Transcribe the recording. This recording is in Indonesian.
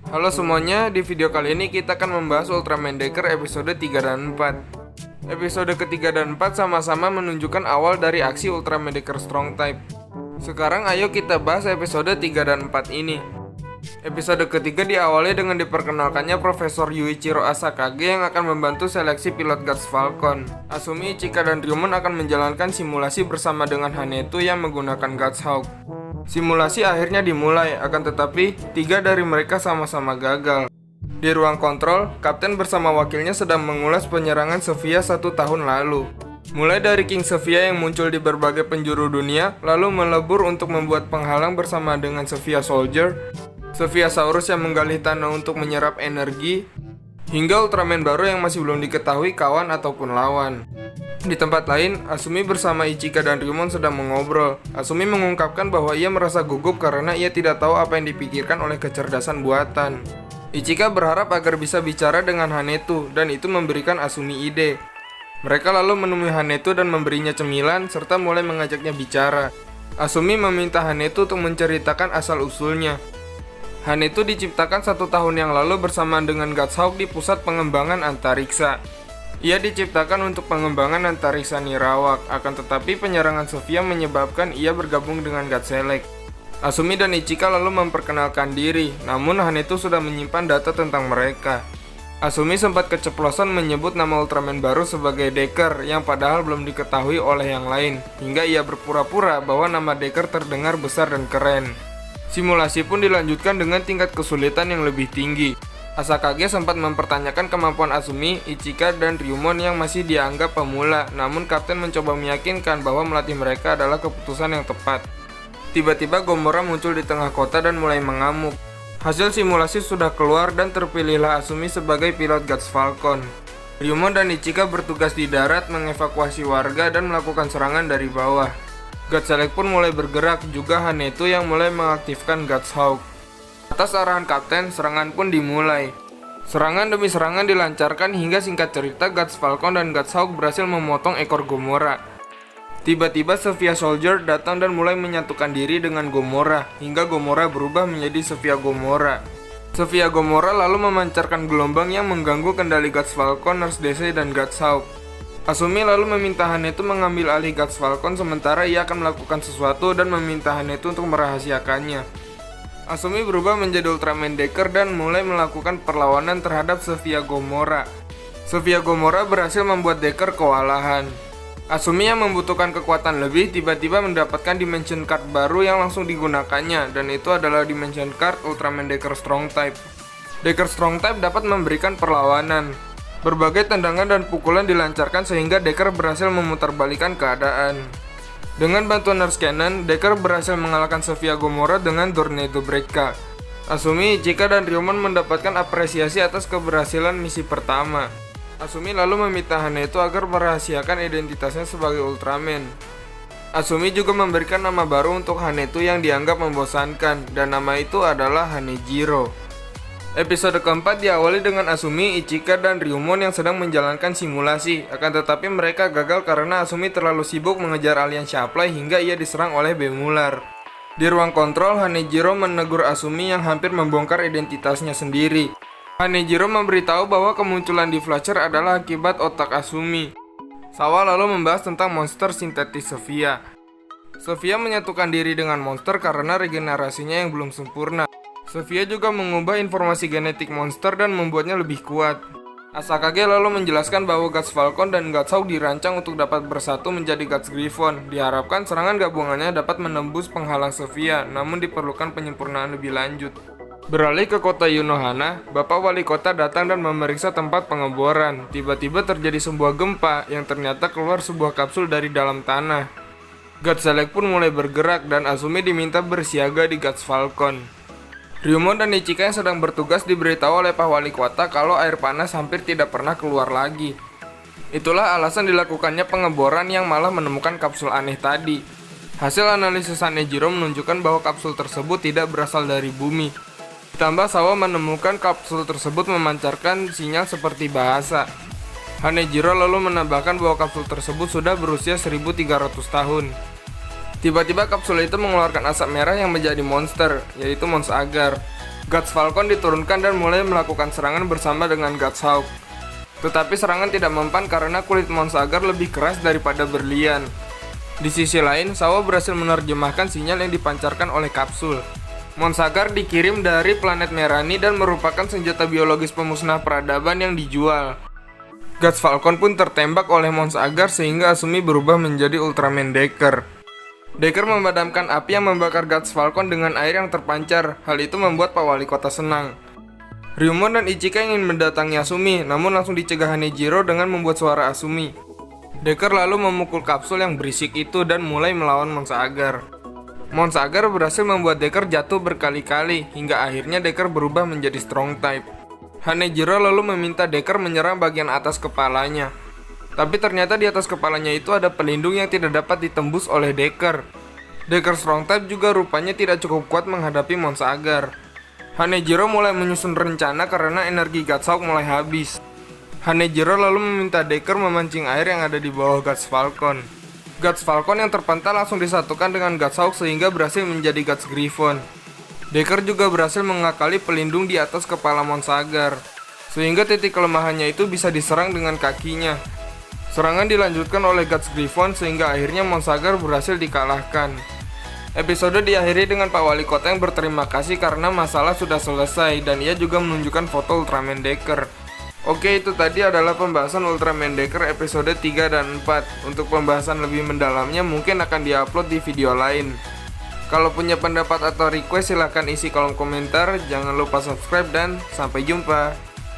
Halo semuanya, di video kali ini kita akan membahas Ultraman Decker episode 3 dan 4. Episode ketiga dan 4 sama-sama menunjukkan awal dari aksi Ultraman Decker Strong Type. Sekarang ayo kita bahas episode 3 dan 4 ini. Episode ketiga diawali dengan diperkenalkannya Profesor Yuichiro Asakage yang akan membantu seleksi pilot Guts Falcon. Asumi, Ichika, dan Ryumon akan menjalankan simulasi bersama dengan Hanetu yang menggunakan Guts Hawk. Simulasi akhirnya dimulai, akan tetapi 3 dari mereka sama-sama gagal. Di ruang kontrol, Kapten bersama wakilnya sedang mengulas penyerangan Sophia 1 tahun lalu. Mulai dari King Sophia yang muncul di berbagai penjuru dunia, lalu melebur untuk membuat penghalang bersama dengan Sophia Soldier, Sophia Saurus yang menggali tanah untuk menyerap energi, hingga Ultraman baru yang masih belum diketahui kawan ataupun lawan. Di tempat lain, Asumi bersama Ichika dan Ryumon sedang mengobrol. Asumi mengungkapkan bahwa ia merasa gugup karena ia tidak tahu apa yang dipikirkan oleh kecerdasan buatan. Ichika berharap agar bisa bicara dengan Hanetu, dan itu memberikan Asumi ide. Mereka lalu menemui Hanetu dan memberinya cemilan, serta mulai mengajaknya bicara. Asumi meminta Hanetu untuk menceritakan asal-usulnya. Hanetu diciptakan 1 tahun yang lalu bersamaan dengan Guts Hawk di pusat pengembangan antariksa. Ia diciptakan untuk pengembangan antariksa Nirawak, akan tetapi penyerangan Sophia menyebabkan ia bergabung dengan Guts Select. Asumi dan Ichika lalu memperkenalkan diri, namun Hanetu sudah menyimpan data tentang mereka. Asumi sempat keceplosan menyebut nama Ultraman baru sebagai Decker yang padahal belum diketahui oleh yang lain, hingga ia berpura-pura bahwa nama Decker terdengar besar dan keren. Simulasi pun dilanjutkan dengan tingkat kesulitan yang lebih tinggi. Asakage sempat mempertanyakan kemampuan Asumi, Ichika, dan Ryumon yang masih dianggap pemula, namun Kapten mencoba meyakinkan bahwa melatih mereka adalah keputusan yang tepat. Tiba-tiba Gomora muncul di tengah kota dan mulai mengamuk. Hasil simulasi sudah keluar dan terpilihlah Asumi sebagai pilot Guts Falcon. Ryumon dan Ichika bertugas di darat mengevakuasi warga dan melakukan serangan dari bawah. Guts Select pun mulai bergerak, juga Hanetu yang mulai mengaktifkan Guts Hawk. Atas arahan Kapten, serangan pun dimulai. Serangan demi serangan dilancarkan hingga singkat cerita Guts Falcon dan Guts Hawk berhasil memotong ekor Gomora. Tiba-tiba Sophia Soldier datang dan mulai menyatukan diri dengan Gomora, hingga Gomora berubah menjadi Sophia Gomora. Sophia Gomora lalu memancarkan gelombang yang mengganggu kendali Guts Falcon, Nurse DC, dan Guts Hawk. Asumi lalu meminta Hanetu mengambil alih Guts Falcon sementara ia akan melakukan sesuatu dan meminta Hanetu untuk merahasiakannya. Asumi berubah menjadi Ultraman Decker dan mulai melakukan perlawanan terhadap Sophia Gomora. Sophia Gomora berhasil membuat Decker kewalahan. Asumi yang membutuhkan kekuatan lebih tiba-tiba mendapatkan Dimension Card baru yang langsung digunakannya, dan itu adalah Dimension Card Ultraman Decker Strong Type. Decker Strong Type dapat memberikan perlawanan. Berbagai tendangan dan pukulan dilancarkan sehingga Decker berhasil memutarbalikkan keadaan. Dengan bantuan Nurse Cannon, Decker berhasil mengalahkan Sophia Gomora dengan Tornado Breaka. Asumi, Ichika, dan Ryumon mendapatkan apresiasi atas keberhasilan misi pertama. Asumi lalu meminta Hanetu agar merahasiakan identitasnya sebagai Ultraman. Asumi juga memberikan nama baru untuk Hanetu yang dianggap membosankan, dan nama itu adalah Hanejiro. Episode keempat diawali dengan Asumi, Ichika, dan Ryumon yang sedang menjalankan simulasi, akan tetapi mereka gagal karena Asumi terlalu sibuk mengejar alien Shaplai hingga ia diserang oleh Bemular. Di ruang kontrol, Hanejiro menegur Asumi yang hampir membongkar identitasnya sendiri. Hanejiro memberitahu bahwa kemunculan di Flasher adalah akibat otak Asumi. Sawa lalu membahas tentang monster sintetis Sophia. Sophia menyatukan diri dengan monster karena regenerasinya yang belum sempurna. Sophia juga mengubah informasi genetik monster dan membuatnya lebih kuat. Asakage lalu menjelaskan bahwa Guts Falcon dan Guts Hawk dirancang untuk dapat bersatu menjadi Guts Griffon. Diharapkan serangan gabungannya dapat menembus penghalang Sophia, namun diperlukan penyempurnaan lebih lanjut. Beralih ke kota Yunohana, Bapak Wali Kota datang dan memeriksa tempat pengeboran. Tiba-tiba terjadi sebuah gempa yang ternyata keluar sebuah kapsul dari dalam tanah. Guts Select pun mulai bergerak dan Asumi diminta bersiaga di Guts Falcon. Ryumon dan Ichika yang sedang bertugas diberitahu oleh Pak Wali Kota kalau air panas hampir tidak pernah keluar lagi. Itulah alasan dilakukannya pengeboran yang malah menemukan kapsul aneh tadi. Hasil analisis Hanejiro menunjukkan bahwa kapsul tersebut tidak berasal dari bumi. Ditambah Sawa menemukan kapsul tersebut memancarkan sinyal seperti bahasa. Hanejiro lalu menambahkan bahwa kapsul tersebut sudah berusia 1300 tahun. Tiba-tiba kapsul itu mengeluarkan asap merah yang menjadi monster, yaitu Mons Agar. Guts Falcon diturunkan dan mulai melakukan serangan bersama dengan Guts Hawk. Tetapi serangan tidak mempan karena kulit Mons Agar lebih keras daripada berlian. Di sisi lain, Sawa berhasil menerjemahkan sinyal yang dipancarkan oleh kapsul. Mons Agar dikirim dari planet Merani dan merupakan senjata biologis pemusnah peradaban yang dijual. Guts Falcon pun tertembak oleh Mons Agar sehingga Asumi berubah menjadi Ultraman Decker. Decker memadamkan api yang membakar Guts Falcon dengan air yang terpancar. Hal itu membuat Pak Wali Kota senang. Ryumon dan Ichika ingin mendatangi Asumi, namun langsung dicegah Hanejiro dengan membuat suara Asumi. Decker lalu memukul kapsul yang berisik itu dan mulai melawan Mons Agar. Mons Agar berhasil membuat Decker jatuh berkali-kali, hingga akhirnya Decker berubah menjadi Strong Type. Hanejiro lalu meminta Decker menyerang bagian atas kepalanya. Tapi ternyata di atas kepalanya itu ada pelindung yang tidak dapat ditembus oleh Decker. Decker Strong Type juga rupanya tidak cukup kuat menghadapi Mons Agar. Hanejiro mulai menyusun rencana karena energi Guts Hawk mulai habis. Hanejiro lalu meminta Decker memancing air yang ada di bawah Guts Falcon. Guts Falcon yang terpental langsung disatukan dengan Guts Hawk sehingga berhasil menjadi Guts Griffon. Decker juga berhasil mengakali pelindung di atas kepala Mons Agar, sehingga titik kelemahannya itu bisa diserang dengan kakinya. Serangan dilanjutkan oleh Guts Griffon sehingga akhirnya Mons Agar berhasil dikalahkan. Episode diakhiri dengan Pak Wali Kota yang berterima kasih karena masalah sudah selesai dan ia juga menunjukkan foto Ultraman Decker. Oke, itu tadi adalah pembahasan Ultraman Decker episode 3 dan 4. Untuk pembahasan lebih mendalamnya mungkin akan diupload di video lain. Kalau punya pendapat atau request silahkan isi kolom komentar. Jangan lupa subscribe dan sampai jumpa.